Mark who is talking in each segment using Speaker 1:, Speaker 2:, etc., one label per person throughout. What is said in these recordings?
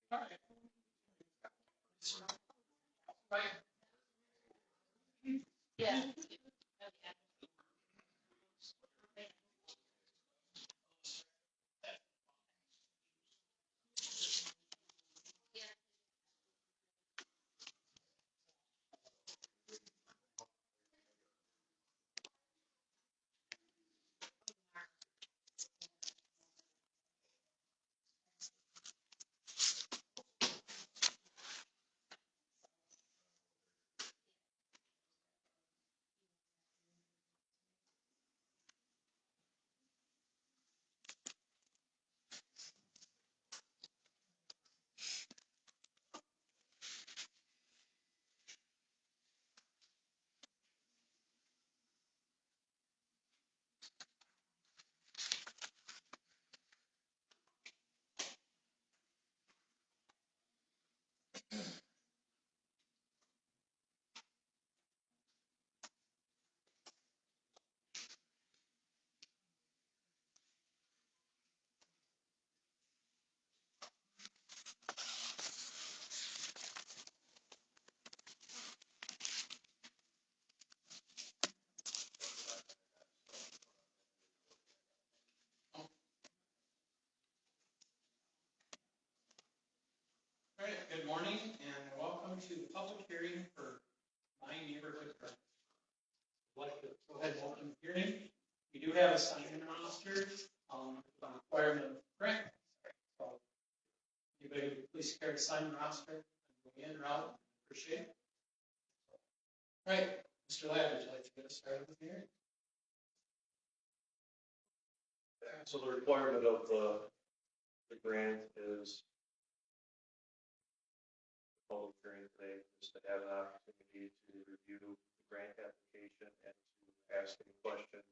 Speaker 1: Yeah.
Speaker 2: All right, good morning and welcome to the public hearing for my neighborhood grant. I'd like to go ahead and open the hearing. We do have a sign-in roster, on requirement of grant. So, anybody would please care to sign the roster and go in or out, appreciate it. All right, Mr. Ladd, would you like to get us started with the hearing?
Speaker 3: So the requirement of the grant is public hearing today is to have an opportunity to review the grant application and to ask any questions.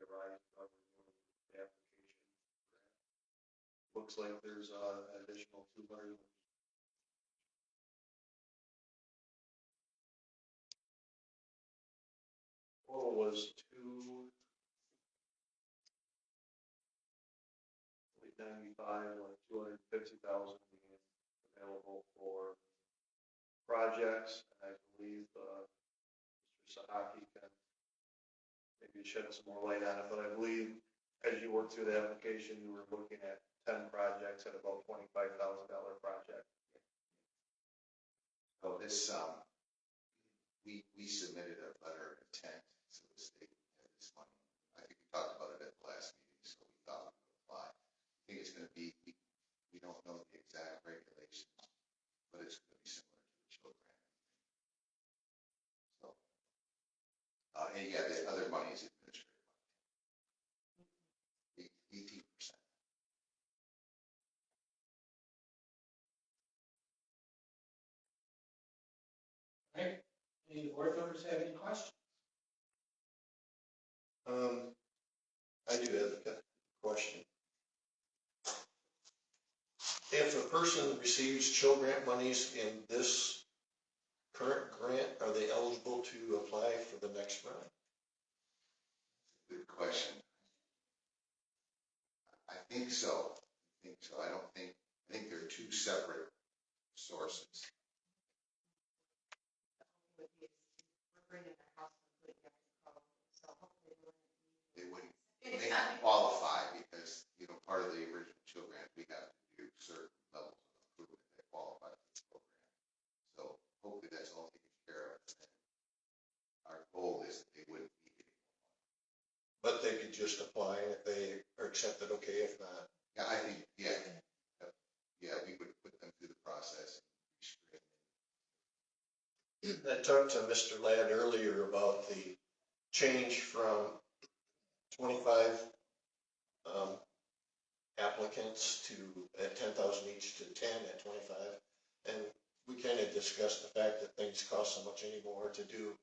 Speaker 3: Arise from the application. Looks like there's an additional 200. Total was 295, like 250,000 being available for projects. And I believe Mr. Sahaki can maybe shed some more light on it, but I believe as you work through the application, you were looking at 10 projects at about $25,000 project.
Speaker 4: Oh, this, we submitted a letter of intent, so the state had this money. I think we talked about it at the last meeting, so we thought we would apply. I think it's gonna be, we don't know the exact regulations, but it's gonna be similar to the chill grant. So, and yeah, the other money is administrative money. 18%.
Speaker 2: All right, any board members have any questions?
Speaker 5: I do have a question. If a person receives chill grant monies in this current grant, are they eligible to apply for the next round?
Speaker 4: Good question. I think so. I don't think, I think they're two separate sources. They wouldn't qualify because, you know, part of the original chill grant, we have to do certain levels of improvement that qualify for the program. So hopefully that's all taken care of. And our goal is that they wouldn't be getting more money.
Speaker 5: But they could just apply and if they are accepted, okay, if not.
Speaker 4: Yeah, I think, yeah, we would put them through the process and screen.
Speaker 5: I talked to Mr. Ladd earlier about the change from 25 applicants to at 10,000 each to 10 at 25. And we kind of discussed the fact that things cost so much anymore to do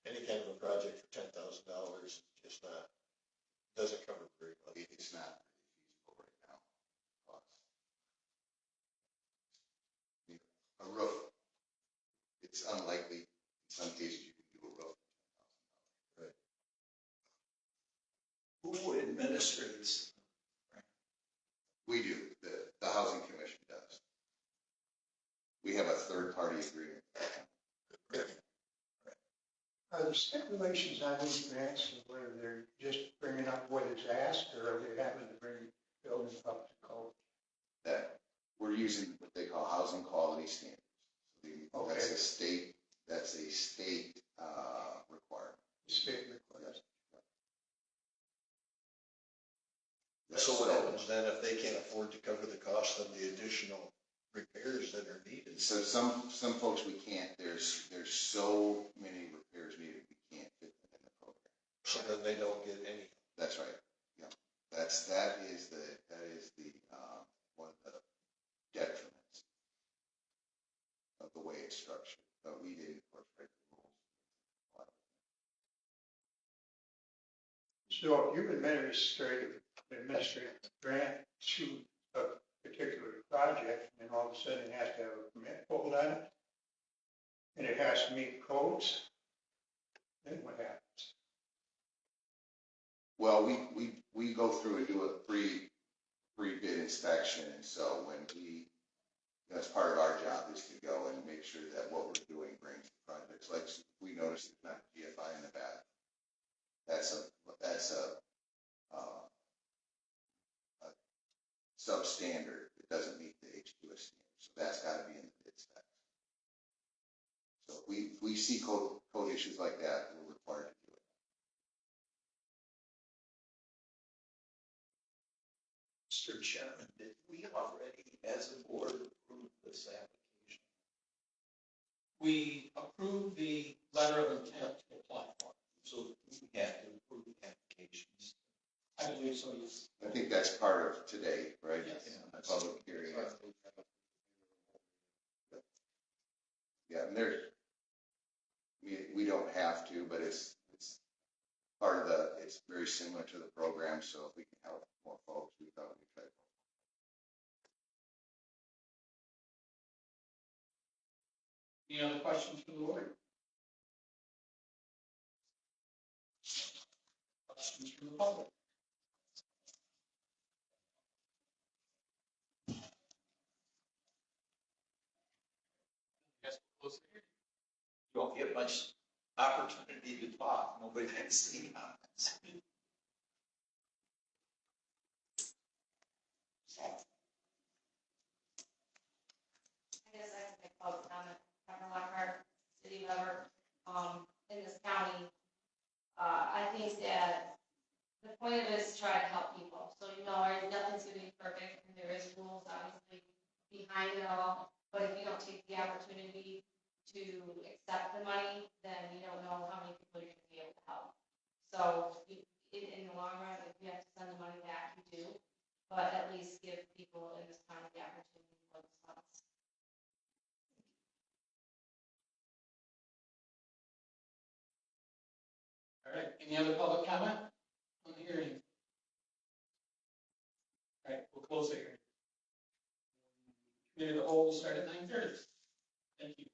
Speaker 5: any kind of a project for $10,000. Just not, doesn't cover very much.
Speaker 4: It's not really feasible right now. Cost. A roof, it's unlikely, in some cases you can do a roof for $10,000.
Speaker 5: Right.
Speaker 6: Who administrates?
Speaker 4: the agreement.
Speaker 1: Are there stipulations on these grants, and whether they're just bringing up what is asked, or are they having to bring buildings up to code?
Speaker 4: That we're using what they call housing quality standards.
Speaker 1: Okay.
Speaker 4: That's a state requirement.
Speaker 1: State requires.
Speaker 5: So what happens then if they can't afford to cover the cost of the additional repairs that are needed?
Speaker 4: So some folks we can't, there's so many repairs needed, we can't fit them in the program.
Speaker 5: So then they don't get any.
Speaker 4: That's right. Yeah. That is the one of the detriments of the way it's structured. But we did, of course, break the rules.
Speaker 1: So if you administrative grant to a particular project, and all of a sudden it has to have a permit pulled on it, and it has to meet codes, then what happens?
Speaker 4: Well, we go through and do a pre-bid inspection, and so when that's part of our job is to go and make sure that what we're doing brings the projects. Like we noticed it's not GFI in the back. That's a substandard. It doesn't meet the H2S standard, so that's got to be in the bid specs. So if we see code issues like that, we're required to do it.
Speaker 6: Mr. Chairman, did we already, as a board, approve this application?
Speaker 2: We approved the letter of intent to apply for it.
Speaker 6: So we have to approve the applications.
Speaker 2: I believe so, yes.
Speaker 4: I think that's part of today, right?
Speaker 2: Yes.
Speaker 4: The public hearing. Yeah, and we don't have to, but it's part of it's very similar to the program, so if we can help more folks, we thought we'd try.
Speaker 2: Any other questions from the board? Questions from the public? Yes, we'll close the hearing.
Speaker 6: You don't get much opportunity to talk. Nobody can see comments.
Speaker 7: I guess I can make public comment, Governor Lockhart, city member, in this county. I think that the point of it is to try to help people. So, nothing's gonna be perfect, and there is rules obviously behind it all. But if you don't take the opportunity to accept the money, then you don't know how many people you're gonna be able to help. So, in the long run, if you have to send the money back, you do. But at least give people in this county the opportunity for the funds.
Speaker 2: All right, any other public comment on the hearing? All right, we'll close the hearing. Committee of the whole will start at 9:30. Thank you.